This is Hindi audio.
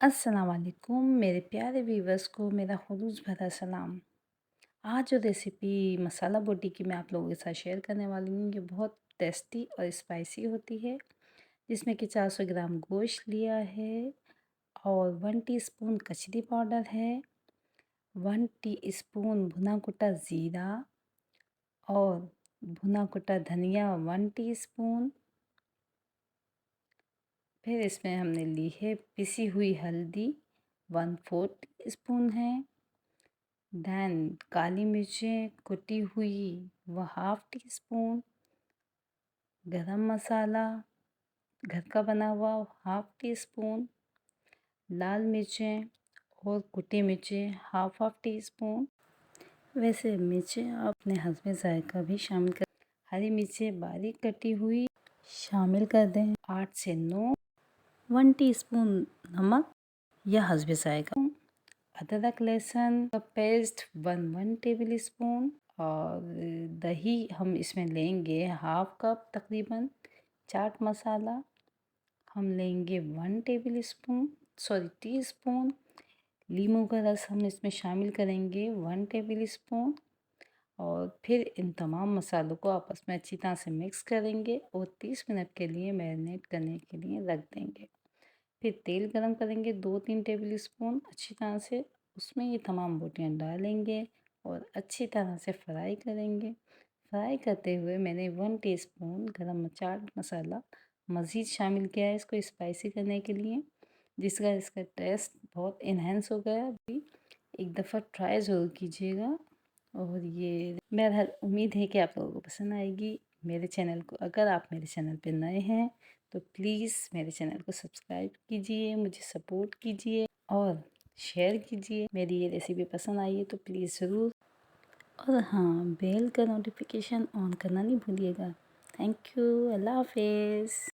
अस्सलाम वालेकुम मेरे प्यारे व्यूवर्स को मेरा खुलूस भरा सलाम। आज जो रेसिपी मसाला बोटी की मैं आप लोगों के साथ शेयर करने वाली हूँ, ये बहुत टेस्टी और स्पाइसी होती है। जिसमें कि 400 ग्राम गोश्त लिया है और 1 टीस्पून कचरी पाउडर है, 1 टीस्पून भुना कुटा ज़ीरा और भुना कुटा धनिया 1 टीस्पून। फिर इसमें हमने ली है पिसी हुई हल्दी 1/4 टीस्पून है। देन काली मिर्चें कुटी हुई वो 1/2 टीस्पून। गरम मसाला घर का बना हुआ 1/2 टीस्पून। लाल मिर्चें और कुटी मिर्चें 1/2 टीस्पून। वैसे मिर्चें आप अपने हस्बे ज़ायका भी शामिल कर। हरी मिर्चें बारीक कटी हुई शामिल कर दें। 8 से 9। 1 टीस्पून नमक या हस्बे ज़ायका। अदरक लहसुन का पेस्ट 1 टेबल स्पून। और दही हम इसमें लेंगे 1/2 कप तकरीबन। चाट मसाला हम लेंगे 1 टेबल स्पून टीस्पून। लीमू का रस हम इसमें शामिल करेंगे 1 टेबल स्पून। और फिर इन तमाम मसालों को आपस में अच्छी तरह से मिक्स करेंगे और 30 मिनट के लिए मैरिनेट करने के लिए रख देंगे। फिर तेल गरम करेंगे 2-3 टेबल स्पून अच्छी तरह से। उसमें ये तमाम बोटियाँ डालेंगे और अच्छी तरह से फ्राई करेंगे। फ्राई करते हुए मैंने 1 टीस्पून गरम चाट मसाला मज़ीद शामिल किया है इसको स्पाइसी करने के लिए, जिसका इसका टेस्ट बहुत इन्हेंस हो गया। अभी एक दफ़ा ट्राई ज़रूर कीजिएगा और ये बहरहाल उम्मीद है कि आप लोगों को पसंद आएगी। मेरे चैनल को अगर आप मेरे चैनल पे नए हैं तो प्लीज़ मेरे चैनल को सब्सक्राइब कीजिए, मुझे सपोर्ट कीजिए और शेयर कीजिए। मेरी ये रेसिपी पसंद आई है तो प्लीज़ ज़रूर। और हाँ, बेल का नोटिफिकेशन ऑन करना नहीं भूलिएगा। Thank you. अल्लाह हाफ़िज़।